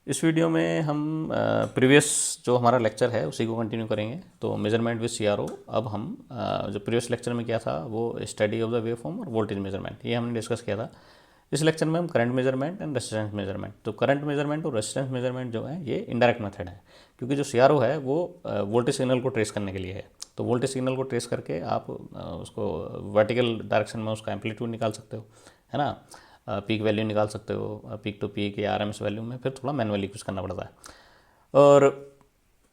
इस वीडियो में हम प्रीवियस जो हमारा लेक्चर है उसी को कंटिन्यू करेंगे। तो मेजरमेंट विद सीआरओ। अब हम जो प्रीवियस लेक्चर में किया था वो study of the wave form और वोल्टेज मेजरमेंट, ये हमने डिस्कस किया था। इस लेक्चर में हम current measurement and resistance measurement, तो करंट मेजरमेंट और रेजिस्टेंस मेजरमेंट जो है ये इनडायरेक्ट मेथड है, क्योंकि जो सीआरओ है वो वोल्टेज सिग्नल को ट्रेस करने के लिए है। तो वोल्टेज सिग्नल को ट्रेस करके आप उसको वर्टिकल डायरेक्शन में उसका एम्पलीट्यूड निकाल सकते हो, है ना, पीक वैल्यू निकाल सकते हो, पीक टू पीक या आरएमएस वैल्यू में फिर थोड़ा मैनुअली कुछ करना पड़ता है। और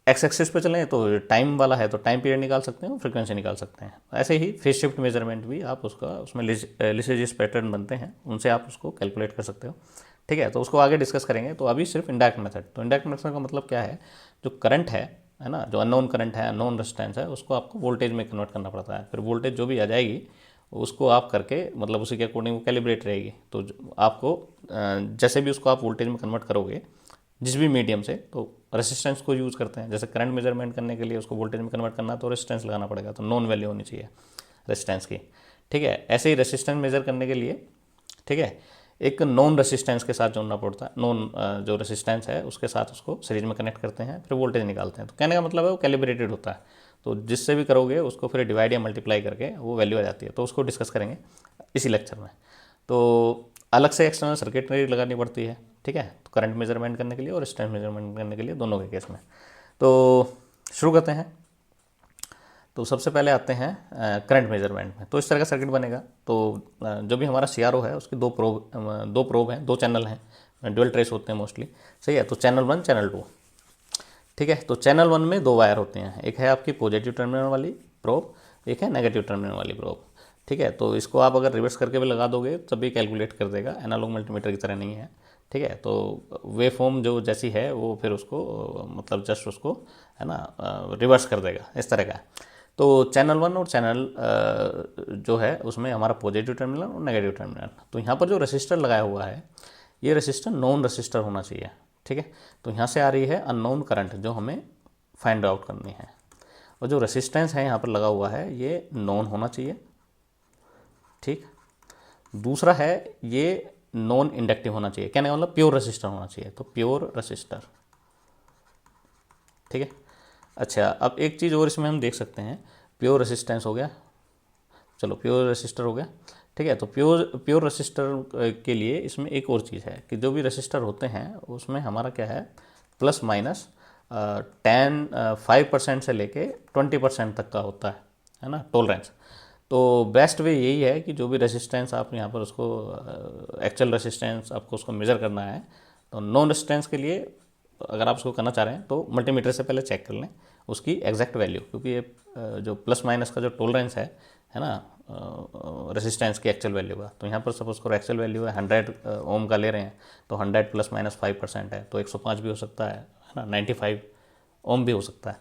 एक्स एक्सिस पे चलें तो टाइम वाला है तो टाइम पीरियड निकाल सकते हैं और फ्रीक्वेंसी निकाल सकते हैं। ऐसे ही फेज शिफ्ट मेजरमेंट भी आप उसका उसमें लिसेजिस पैटर्न बनते हैं, उनसे आप उसको कैलकुलेट कर सकते हो। ठीक है, तो उसको आगे डिस्कस करेंगे। तो अभी सिर्फ इंडायरेक्ट मेथड। तो इंडायरेक्ट मेथड का मतलब क्या है, जो करंट है ना, जो अननोन करंट है, अननोन रेजिस्टेंस है, उसको आपको वोल्टेज में कन्वर्ट करना पड़ता है। फिर वोल्टेज जो भी आ जाएगी उसको आप करके मतलब उसी के अकॉर्डिंग वो कैलिब्रेट रहेगी। तो आपको जैसे भी उसको आप वोल्टेज में कन्वर्ट करोगे जिस भी मीडियम से, तो रेसिस्टेंस को यूज़ करते हैं। जैसे करंट मेजरमेंट करने के लिए उसको वोल्टेज में कन्वर्ट करना तो रेसिस्टेंस लगाना पड़ेगा, तो नॉन वैल्यू होनी चाहिए रेसिस्टेंस की। ठीक है, ऐसे ही रेसिस्टेंस मेजर करने के लिए, ठीक है, एक नॉन रेसिस्टेंस के साथ जोड़ना पड़ता है। नॉन जो रेसिस्टेंस है उसके साथ उसको सीरीज में कनेक्ट करते हैं, फिर वोल्टेज निकालते हैं। तो कहने का मतलब है वो कैलिब्रेटेड होता है। तो जिससे भी करोगे उसको फिर डिवाइड या मल्टीप्लाई करके वो वैल्यू आ जाती है। तो उसको डिस्कस करेंगे इसी लेक्चर में। तो अलग से एक्सटर्नल सर्किटरी लगानी पड़ती है, ठीक है, तो करंट मेजरमेंट करने के लिए और रेजिस्टेंस मेजरमेंट करने के लिए, दोनों के केस में। तो शुरू करते हैं। तो सबसे पहले आते हैं करंट मेजरमेंट में। तो इस तरह का सर्किट बनेगा। तो जो भी हमारा सीआरओ है उसकी दो प्रोब हैं, दो चैनल हैं, ड्यूअल ट्रेस होते हैं मोस्टली, सही है। तो चैनल 1 चैनल 2, ठीक है। तो चैनल 1 में दो वायर होते हैं, एक है आपकी पॉजिटिव टर्मिनल वाली प्रोब, एक है नेगेटिव टर्मिनल वाली प्रोब, ठीक है। तो इसको आप अगर रिवर्स करके भी लगा दोगे तब भी कैलकुलेट कर देगा, एनालॉग मल्टीमीटर की तरह नहीं है, ठीक है। तो वे फॉर्म जो जैसी है वो फिर उसको मतलब जस्ट उसको, है ना, रिवर्स कर देगा, इस तरह का। तो चैनल 1 और चैनल जो है उसमें हमारा पॉजिटिव टर्मिनल और नेगेटिव टर्मिनल। तो यहाँ पर जो रजिस्टर लगाया हुआ है ये रजिस्टर नॉन रजिस्टर होना चाहिए, ठीक है। तो यहाँ से आ रही है अननोन करंट जो हमें फाइंड आउट करनी है, और जो रेसिस्टेंस है यहाँ पर लगा हुआ है ये नॉन होना चाहिए, ठीक। दूसरा है ये नॉन इंडक्टिव होना चाहिए, कहने का मतलब प्योर रेसिस्टर होना चाहिए। तो प्योर रेसिस्टर, ठीक है। अच्छा, अब एक चीज़ और इसमें हम देख सकते हैं, प्योर रेसिस्टेंस हो गया, चलो प्योर रेसिस्टर हो गया, ठीक है। तो प्योर रेसिस्टर के लिए इसमें एक और चीज़ है कि जो भी रेसिस्टर होते हैं उसमें हमारा क्या है, प्लस माइनस 5% से लेके 20% तक का होता है ना, टॉलरेंस। तो बेस्ट वे यही है कि जो भी रेसिस्टेंस आप यहाँ पर उसको एक्चुअल रेसिस्टेंस आपको उसको मेज़र करना है, तो नॉन रेसिस्टेंस के लिए अगर आप उसको करना चाह रहे हैं तो मल्टीमीटर से पहले चेक कर लें उसकी एग्जैक्ट वैल्यू, क्योंकि ये जो प्लस माइनस का जो टॉलरेंस है ना, रेसिस्टेंस की एक्चुअल वैल्यू का। तो यहाँ पर सपोज करो एक्चुअल वैल्यू है 100 ओम का ले रहे हैं, तो 100 प्लस माइनस 5% है, तो 105 भी हो सकता है ना, 95 ओम भी हो सकता है,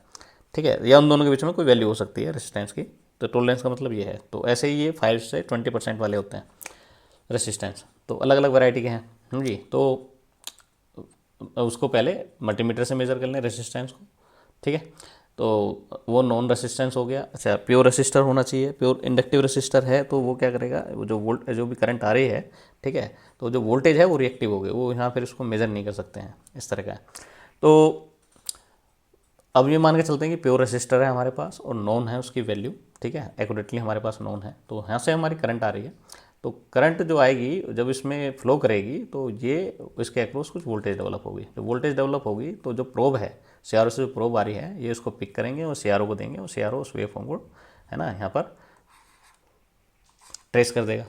ठीक है, या उन दोनों के बीच में कोई वैल्यू हो सकती है रेसिस्टेंस की। तो टॉलरेंस का मतलब ये है। तो ऐसे ही ये 5 से 20% वाले होते हैं रेसिस्टेंस। तो अलग अलग वैरायटी के हैं जी। तो उसको पहले मल्टीमीटर से मेज़र कर लें रेसिस्टेंस को, ठीक है। तो वो नॉन रेसिस्टेंस हो गया। अच्छा, प्योर रेसिस्टर होना चाहिए। प्योर इंडक्टिव रेसिस्टर है तो वो क्या करेगा, वो जो भी करंट आ रही है, ठीक है, तो जो वोल्टेज है वो रिएक्टिव हो गई, वो यहाँ फिर उसको मेज़र नहीं कर सकते हैं, इस तरह का है। तो अब ये मान के चलते हैं कि प्योर रेसिस्टर है हमारे पास और नॉन है उसकी वैल्यू, ठीक है, एक्यूरेटली हमारे पास नॉन है। तो यहाँ से हमारी करंट आ रही है, तो करंट जो आएगी जब इसमें फ्लो करेगी तो ये इसके अक्रॉस कुछ वोल्टेज डेवलप होगी। जब वोल्टेज डेवलप होगी तो जो प्रोब है, सीआरओ से जो प्रोब आ रही है, ये उसको पिक करेंगे और सीआरओ को देंगे, और सीआरओ उस वेव फॉर्म को, है ना, यहाँ पर ट्रेस कर देगा।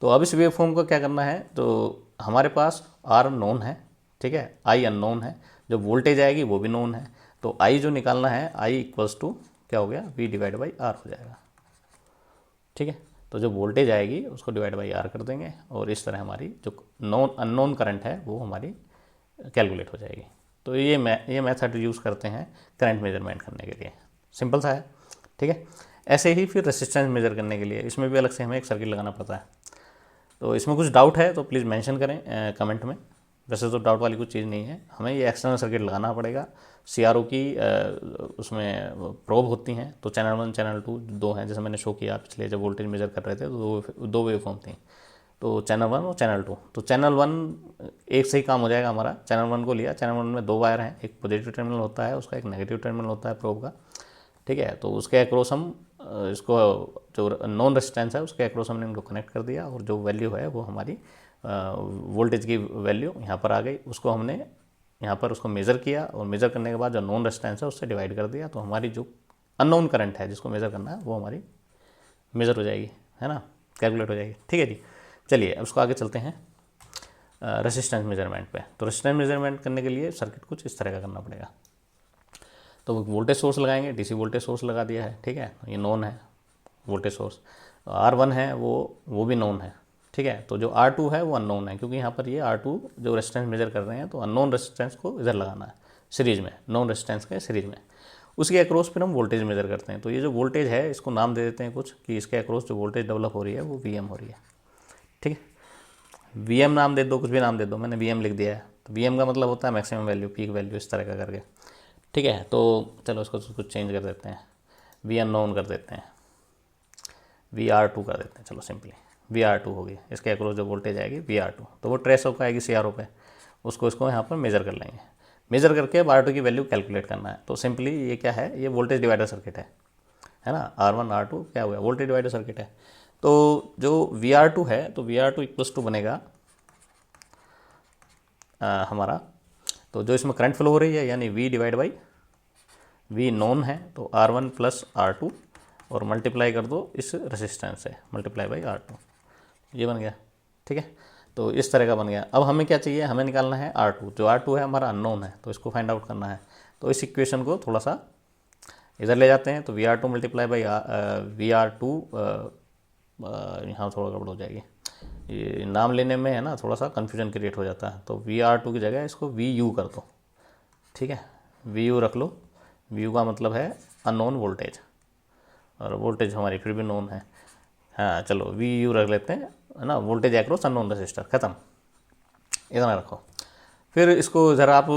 तो अब इस वेव फॉर्म को क्या करना है, तो हमारे पास आर नोन है, ठीक है, आई अननोन है, जो वोल्टेज आएगी वो भी नोन है। तो आई जो निकालना है, आई इक्वल्स टू क्या हो गया, वी डिवाइड बाई आर हो जाएगा, ठीक है। तो जो वोल्टेज आएगी उसको डिवाइड बाई आर कर देंगे, और इस तरह हमारी जो नॉन अननोन करंट है वो हमारी कैलकुलेट हो जाएगी। तो ये मेथड यूज़ करते हैं करंट मेजरमेंट करने के लिए, सिंपल सा है, ठीक है। ऐसे ही फिर रेसिस्टेंस मेजर करने के लिए इसमें भी अलग से हमें एक सर्किट लगाना पड़ता है। तो इसमें कुछ डाउट है तो प्लीज़ मेंशन करें कमेंट में। वैसे तो डाउट वाली कुछ चीज़ नहीं है, हमें ये एक्सटर्नल सर्किट लगाना पड़ेगा। सीआरओ की उसमें प्रोब होती हैं, तो चैनल 1 चैनल 2 दो हैं, जैसे मैंने शो किया पिछले जब वोल्टेज मेजर कर रहे थे तो दो वेव फॉर्म थी। तो चैनल 1 और चैनल 2। तो चैनल 1 एक से ही काम हो जाएगा हमारा। चैनल 1 को लिया, चैनल 1 में 2 वायर हैं, एक पॉजिटिव टर्मिनल होता है उसका, एक नेगेटिव टर्मिनल होता है प्रोब का, ठीक है। तो उसके अक्रॉस हम इसको जो नॉन रेजिस्टेंस है उसके अक्रॉस हमने इनको कनेक्ट कर दिया, और जो वैल्यू है वो हमारी वोल्टेज की वैल्यू यहाँ पर आ गई, उसको हमने यहाँ पर उसको मेज़र किया, और मेज़र करने के बाद जो नॉन रेजिस्टेंस है उससे डिवाइड कर दिया, तो हमारी जो अननोन करंट है जिसको मेज़र करना है वो हमारी मेज़र हो जाएगी, है ना, कैलकुलेट हो जाएगी, ठीक है जी। चलिए अब उसको आगे चलते हैं रेजिस्टेंस मेजरमेंट पे। तो रेजिस्टेंस मेजरमेंट करने के लिए सर्किट कुछ इस तरह का करना पड़ेगा। तो वोल्टेज सोर्स लगाएंगे, डीसी वोल्टेज सोर्स लगा दिया है, ठीक है, ये नॉन है वोल्टेज सोर्स। R1 है वो भी नॉन है, ठीक है। तो जो R2 है वो अननोन है, क्योंकि यहाँ पर ये R2 जो रेजिस्टेंस मेजर कर रहे हैं, तो अननोन रेजिस्टेंस को इधर लगाना है सीरीज में, नॉन रेजिस्टेंस के सीरीज में। उसके अक्रॉस फिर हम वोल्टेज मेजर करते हैं। तो ये जो वोल्टेज है इसको नाम दे देते हैं कुछ, कि इसके अक्रॉस जो वोल्टेज डेवलप हो रही है वो VM हो रही है, ठीक है। VM नाम दे दो, कुछ भी नाम दे दो, मैंने VM लिख दिया है। तो VM का मतलब होता है मैक्सिमम वैल्यू, पीक वैल्यू, इस तरह का करके, ठीक है। तो चलो इसको कुछ चेंज कर देते हैं, V अननोन कर देते हैं, VR2 कर देते हैं, चलो सिंपली VR2 होगी। इसके अक्रॉस जो वोल्टेज आएगी VR2, तो वो ट्रेस होकर आएगी CRO पे, उसको इसको यहाँ पर मेज़र कर लेंगे। मेज़र करके अब R2 की वैल्यू कैलकुलेट करना है। तो सिंपली ये क्या है, ये वोल्टेज डिवाइडर सर्किट है ना। R1 R2 क्या हुआ, वोल्टेज डिवाइडर सर्किट है। तो जो VR2 है, तो VR2 इक्वल्स टू बनेगा हमारा, तो जो इसमें करंट फ्लो हो रही है यानी V divide by V non है, तो R1 प्लस R2 और मल्टीप्लाई कर दो इस रेजिस्टेंस से, मल्टीप्लाई बाई R2, ये बन गया, ठीक है। तो इस तरह का बन गया। अब हमें क्या चाहिए, हमें निकालना है R2, जो R2 है हमारा अननोन है, तो इसको फाइंड आउट करना है। तो इस इक्वेशन को थोड़ा सा इधर ले जाते हैं, तो VR2 मल्टीप्लाई बाई VR2, यहाँ थोड़ा गड़बड़ हो जाएगी, ये नाम लेने में है ना थोड़ा सा कन्फ्यूजन क्रिएट हो जाता है। तो VR2 की जगह इसको VU कर दो, ठीक है, VU रख लो। VU का मतलब है अननोन वोल्टेज, और वोल्टेज हमारी फिर भी नोन है, हाँ चलो VU रख लेते हैं, है ना, वोल्टेज एक्रॉस अननोन रजिस्टर, ख़त्म, इतना रखो। फिर इसको इधर आप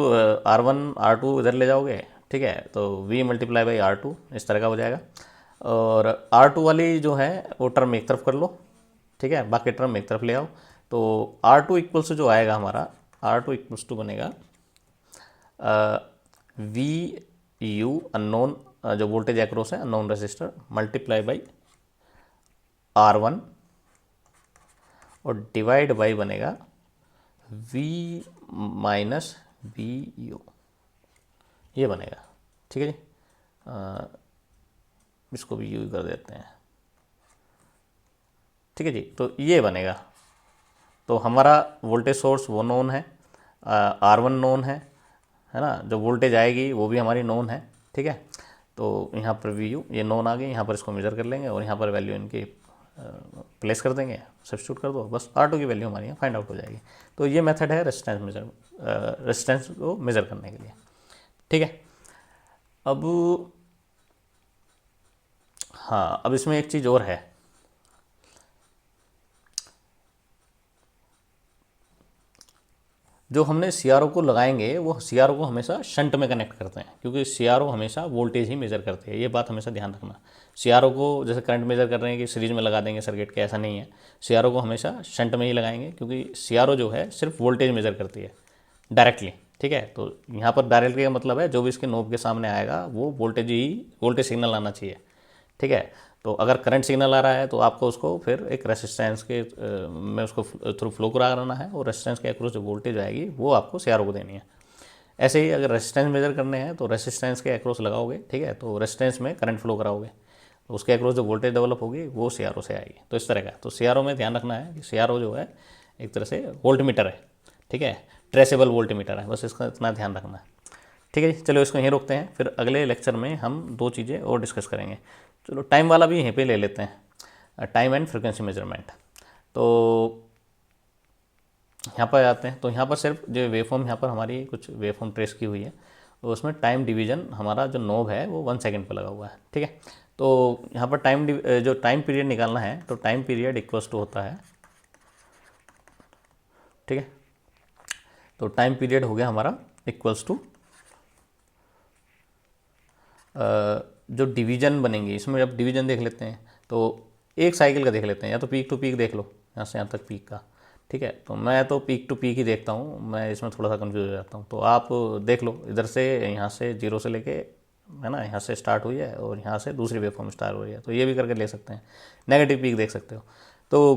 R1 R2 इधर ले जाओगे, ठीक है, तो V मल्टीप्लाई बाई R2 इस तरह का हो जाएगा। और R2 वाली जो है वो टर्म एक तरफ कर लो, ठीक है, बाकी टर्म एक तरफ ले आओ। तो R2 इक्वल्स जो आएगा हमारा, R2 इक्वल्स टू बनेगा VU अननोन, जो वोल्टेज एक्रॉस है unknown register, multiply by R1 और डिवाइड बाई बनेगा V माइनस VU, ये बनेगा, ठीक है जी। इसको भी यू कर देते हैं, ठीक है जी। तो ये बनेगा, तो हमारा वोल्टेज सोर्स वो नोन है, R1 नोन है ना, जो वोल्टेज आएगी वो भी हमारी नोन है, ठीक है। तो यहाँ पर VU ये नोन आ गई, यहाँ पर इसको मेजर कर लेंगे और यहाँ पर वैल्यू इनकी प्लेस कर देंगे, सब्स्टिट्यूट कर दो, बस R2 की वैल्यू हमारी यहाँ फाइंड आउट हो जाएगी। तो ये मेथड है रेजिस्टेंस को मेज़र करने के लिए, ठीक है। अब हाँ, अब इसमें एक चीज़ और है, जो हमने CRO को लगाएंगे वो CRO को हमेशा शंट में कनेक्ट करते हैं, क्योंकि CRO हमेशा वोल्टेज ही मेज़र करते हैं, ये बात हमेशा ध्यान रखना। CRO को जैसे करंट मेज़र कर रहे हैं कि सीरीज में लगा देंगे सर्किट के, ऐसा नहीं है। CRO को हमेशा शंट में ही लगाएंगे, क्योंकि CRO जो है सिर्फ वोल्टेज मेज़र करती है डायरेक्टली, ठीक है। तो यहाँ पर डायरेक्टली का मतलब है जो भी इसके नोब के सामने आएगा वो वोल्टेज सिग्नल आना चाहिए, ठीक है। तो अगर करंट सिग्नल आ रहा है तो आपको उसको फिर एक रेसिस्टेंस के में उसको थ्रू फ्लो कराना है, और रेसिस्टेंस के अक्रॉस जो वोल्टेज आएगी वो आपको CRO को देनी है। ऐसे ही अगर रेसिस्टेंस मेजर करने हैं तो रेसिस्टेंस के अक्रॉस लगाओगे, ठीक है, तो रेसिस्टेंस में करंट फ्लो कराओगे, तो उसके अक्रॉस जो वोल्टेज डेवलप होगी वो CRO से आएगी। तो इस तरह का, तो CRO में ध्यान रखना है कि CRO जो है एक तरह से वोल्ट मीटर है, ठीक है, ट्रेसेबल वोल्ट मीटर है, बस इसका इतना ध्यान रखना है, ठीक है जी। चलो इसको यहीं रोकते हैं, फिर अगले लेक्चर में हम 2 चीज़ें और डिस्कस करेंगे। चलो टाइम वाला भी यहीं पे ले लेते हैं, टाइम एंड फ्रीक्वेंसी मेजरमेंट। तो यहाँ पर आते हैं, तो यहाँ पर सिर्फ जो वेवफॉर्म, यहाँ पर हमारी कुछ वेवफॉर्म ट्रेस की हुई है, तो उसमें टाइम डिवीजन हमारा जो नोब है वो 1 सेकेंड पर लगा हुआ है, ठीक है। तो यहाँ पर जो टाइम पीरियड निकालना है, तो टाइम पीरियड इक्वल्स टू होता है, ठीक है। तो टाइम पीरियड हो गया हमारा इक्वल्स टू जो डिवीजन बनेंगी, इसमें जब डिवीजन देख लेते हैं तो एक साइकिल का देख लेते हैं, या तो पीक टू पीक देख लो, यहाँ से यहाँ तक पीक का, ठीक है। तो मैं तो पीक टू पीक ही देखता हूँ, मैं इसमें थोड़ा सा कंफ्यूज हो जाता हूँ। तो आप देख लो, इधर से यहाँ से जीरो से लेके, है ना, यहाँ से स्टार्ट हुई है और यहाँ से दूसरी वेव फॉर्म स्टार्ट हुई है, तो ये भी करके ले सकते हैं। नेगेटिव पीक देख सकते हो। तो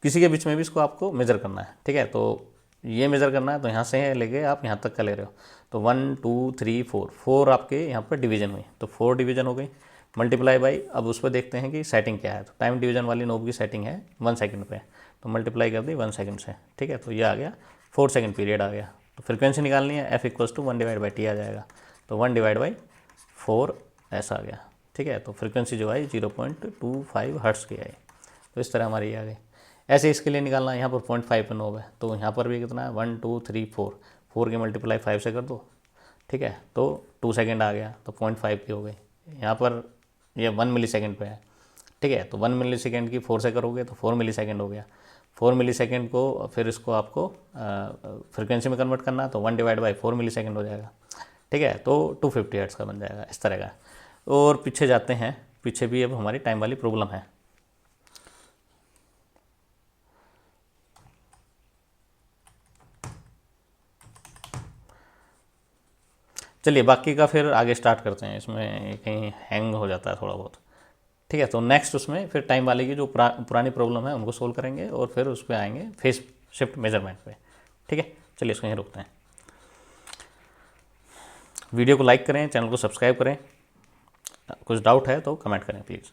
किसी के बीच में भी इसको आपको मेज़र करना है, ठीक है। तो ये मेज़र करना है, तो यहाँ से लेके आप यहाँ तक का ले रहे हो, तो 1 2 3 4, 4 आपके यहाँ पर डिवीजन हुई, तो 4 डिवीजन हो गई, मल्टीप्लाई बाई, अब उस पर देखते हैं कि सेटिंग क्या है। तो टाइम डिवीजन वाली नोब की सेटिंग है 1 सेकंड पे, तो मल्टीप्लाई कर दी 1 सेकंड से, ठीक है। तो ये आ गया 4 सेकंड पीरियड आ गया। तो फ्रिक्वेंसी निकालनी है, एफ इक्वल्स टू 1/t आ जाएगा, तो 1/4 ऐसा आ गया, ठीक है। तो फ्रिक्वेंसी जो आई 0.25 हर्ट्स की आई। तो इस तरह हमारी ये आ गई। ऐसे इसके लिए निकालना है, यहाँ पर 0.5 पे नोब है, तो यहाँ पर भी कितना है 1 2 3 4, 4 के मल्टीप्लाई 5 से कर दो, ठीक है। तो 2 सेकंड आ गया, तो 0.5 की हो गई। यहाँ पर ये 1 मिली सेकेंड पे है, ठीक है। तो 1 मिली सेकेंड की 4 से करोगे तो 4 मिली सेकेंड हो गया। 4 मिली सेकेंड को फिर इसको आपको फ्रिक्वेंसी में कन्वर्ट करना है, तो 1/4 मिली सेकेंड हो जाएगा, ठीक है। तो 250 हर्ट्ज़ का बन जाएगा इस तरह का। और पीछे जाते हैं, पीछे भी अब हमारी टाइम वाली प्रॉब्लम है। चलिए बाकी का फिर आगे स्टार्ट करते हैं, इसमें कहीं हैंग हो जाता है थोड़ा बहुत, ठीक है। तो नेक्स्ट उसमें फिर टाइम वाले की जो पुरानी प्रॉब्लम है उनको सोल्व करेंगे और फिर उस पर आएंगे फेस शिफ्ट मेजरमेंट पे, ठीक है। चलिए इसको यहीं रुकते हैं। वीडियो को लाइक करें, चैनल को सब्सक्राइब करें, कुछ डाउट है तो कमेंट करें प्लीज़।